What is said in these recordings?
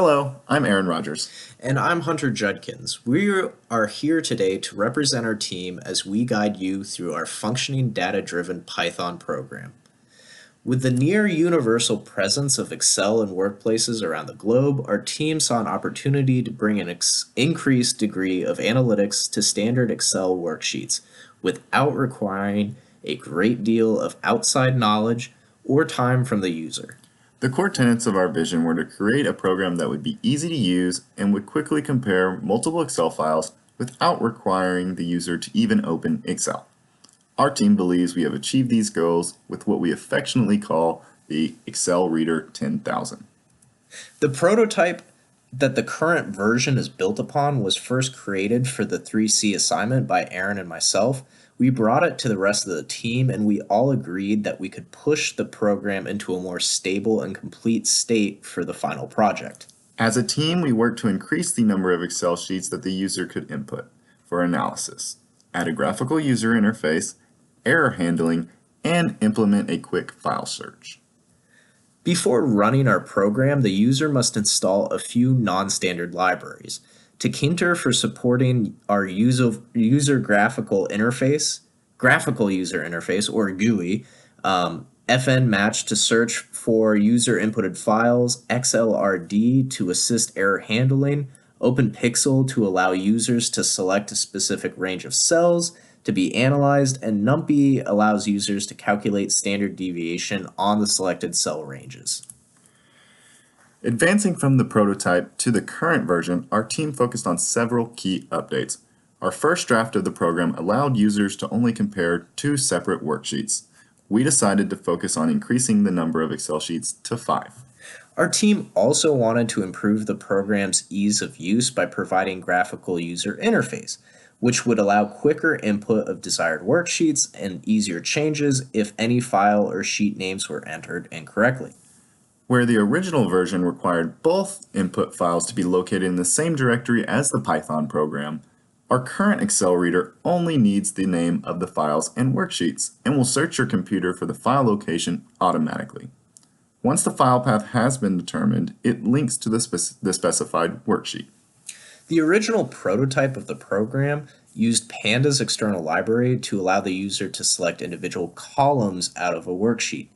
Hello, I'm Aaron Rodgers. And I'm Hunter Judkins. We are here today to represent our team as we guide you through our functioning data driven Python program. With the near universal presence of Excel in workplaces around the globe, our team saw an opportunity to bring an increased degree of analytics to standard Excel worksheets without requiring a great deal of outside knowledge or time from the user. The core tenets of our vision were to create a program that would be easy to use and would quickly compare multiple Excel files without requiring the user to even open Excel. Our team believes we have achieved these goals with what we affectionately call the Excel Reader 10,000. The prototype that the current version is built upon was first created for the 3C assignment by Aaron and myself. We brought it to the rest of the team and we all agreed that we could push the program into a more stable and complete state for the final project. As a team, we worked to increase the number of Excel sheets that the user could input for analysis, add a graphical user interface, error handling, and implement a quick file search. Before running our program, the user must install a few non-standard libraries. Tkinter for supporting our user graphical user interface, or GUI, fnmatch to search for user inputted files, XLRD to assist error handling, OpenPixel to allow users to select a specific range of cells to be analyzed, and NumPy allows users to calculate standard deviation on the selected cell ranges. Advancing from the prototype to the current version, our team focused on several key updates. Our first draft of the program allowed users to only compare two separate worksheets. We decided to focus on increasing the number of Excel sheets to 5. Our team also wanted to improve the program's ease of use by providing graphical user interface, which would allow quicker input of desired worksheets and easier changes if any file or sheet names were entered incorrectly. Where the original version required both input files to be located in the same directory as the Python program, our current Excel reader only needs the name of the files and worksheets and will search your computer for the file location automatically. Once the file path has been determined, it links to the specified worksheet. The original prototype of the program used Panda's external library to allow the user to select individual columns out of a worksheet.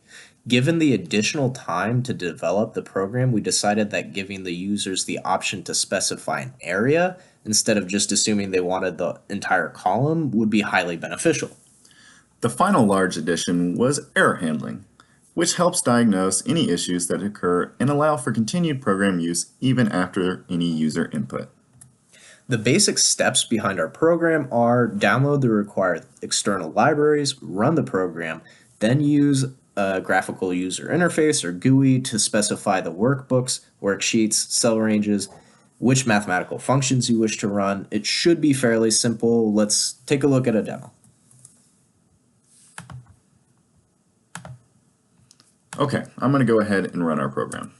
Given the additional time to develop the program, we decided that giving the users the option to specify an area instead of just assuming they wanted the entire column would be highly beneficial. The final large addition was error handling, which helps diagnose any issues that occur and allow for continued program use even after any user input. The basic steps behind our program are download the required external libraries, run the program, then use a graphical user interface or GUI to specify the workbooks, worksheets, cell ranges, which mathematical functions you wish to run. It should be fairly simple. Let's take a look at a demo. Okay, I'm going to go ahead and run our program.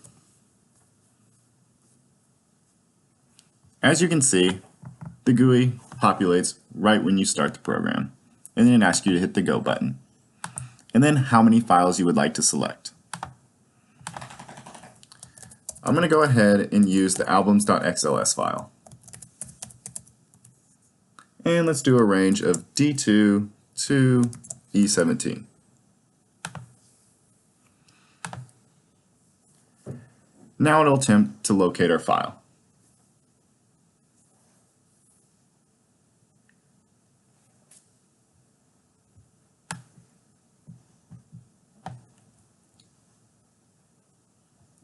As you can see, the GUI populates right when you start the program, and then it asks you to hit the Go button, and then how many files you would like to select. I'm going to go ahead and use the albums.xls file. And let's do a range of D2 to E17. Now it'll attempt to locate our file.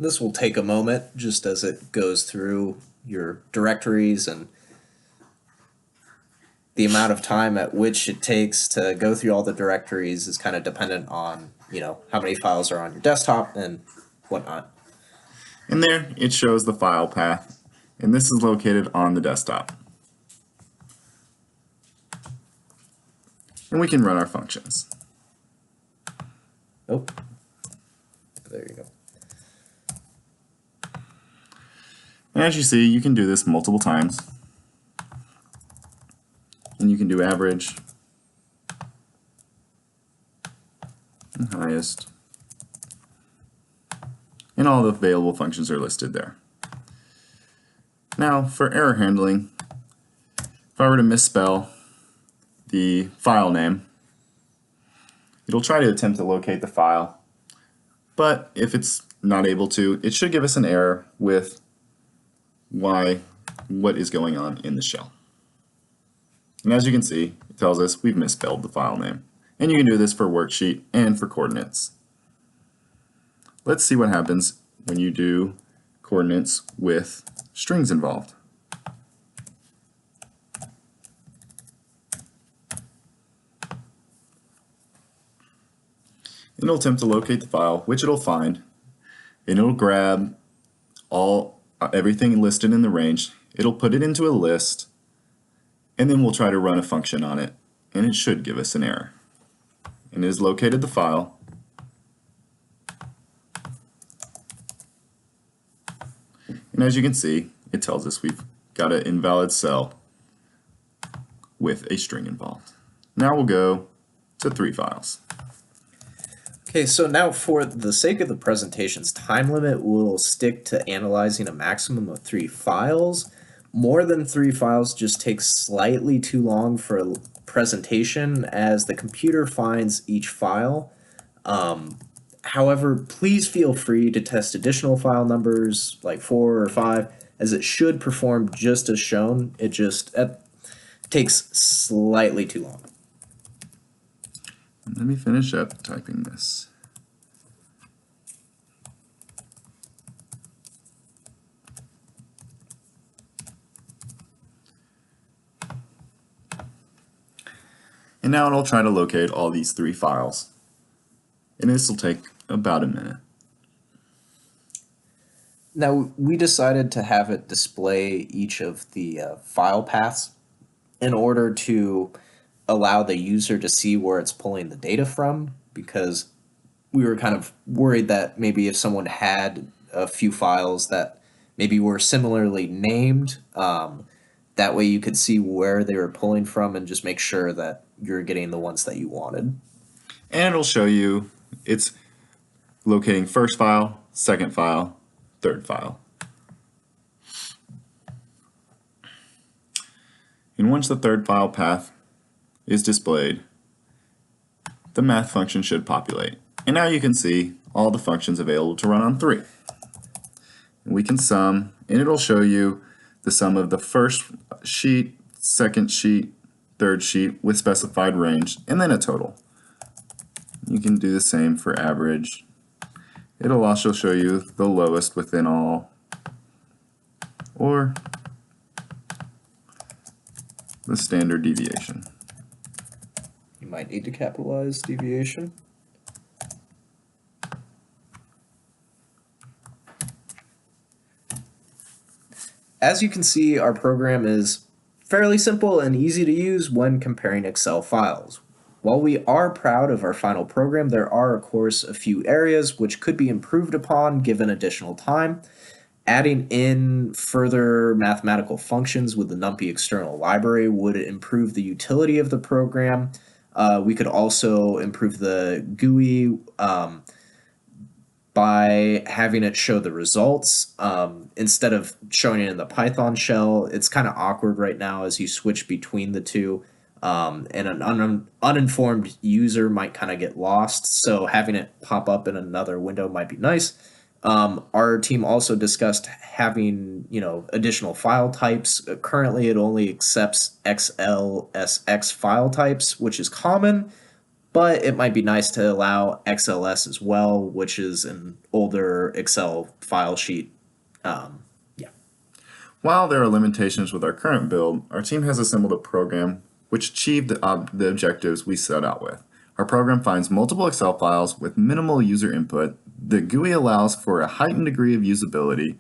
This will take a moment just as it goes through your directories, and the amount of time at which it takes to go through all the directories is kind of dependent on, how many files are on your desktop and whatnot. And there it shows the file path, and this is located on the desktop. And we can run our functions. Oh, there you go. And as you see, you can do this multiple times. And you can do average and highest. And all the available functions are listed there. Now, for error handling, if I were to misspell the file name, it'll try to attempt to locate the file, but if it's not able to, it should give us an error with what is going on in the shell. And as you can see, it tells us we've misspelled the file name. And you can do this for worksheet and for coordinates. Let's see what happens when you do coordinates with strings involved. It'll attempt to locate the file, which it'll find, and it'll grab everything listed in the range. It'll put it into a list, and then we'll try to run a function on it, and it should give us an error. And it has located the file. And as you can see, it tells us we've got an invalid cell with a string involved. Now we'll go to 3 files. Okay, so now for the sake of the presentation's time limit, we'll stick to analyzing a maximum of 3 files. More than 3 files just takes slightly too long for a presentation as the computer finds each file. However, please feel free to test additional file numbers like 4 or 5 as it should perform just as shown. It just takes slightly too long. Let me finish up typing this. And now it'll try to locate all these 3 files. And this will take about a minute. Now, we decided to have it display each of the file paths in order to allow the user to see where it's pulling the data from, because we were kind of worried that maybe if someone had a few files that maybe were similarly named, that way you could see where they were pulling from and just make sure that you're getting the ones that you wanted. And it'll show you it's locating first file, second file, third file. And once the third file path is displayed, the math function should populate. And now you can see all the functions available to run on 3. And we can sum, and it'll show you the sum of the first sheet, second sheet, third sheet with specified range, and then a total. You can do the same for average. It'll also show you the lowest within all, or the standard deviation. You might need to capitalize deviation. As you can see, our program is fairly simple and easy to use when comparing Excel files. While we are proud of our final program, there are, of course, a few areas which could be improved upon given additional time. Adding in further mathematical functions with the NumPy external library would improve the utility of the program. We could also improve the GUI by having it show the results instead of showing it in the Python shell. It's kind of awkward right now as you switch between the two, and an uninformed user might kind of get lost, so having it pop up in another window might be nice. Our team also discussed having, additional file types. Currently, it only accepts XLSX file types, which is common, but it might be nice to allow XLS as well, which is an older Excel file sheet. While there are limitations with our current build, our team has assembled a program which achieved the objectives we set out with. Our program finds multiple Excel files with minimal user input. The GUI allows for a heightened degree of usability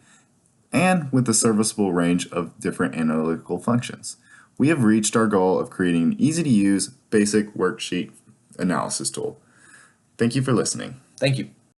and with a serviceable range of different analytical functions. We have reached our goal of creating an easy-to-use, basic worksheet analysis tool. Thank you for listening. Thank you.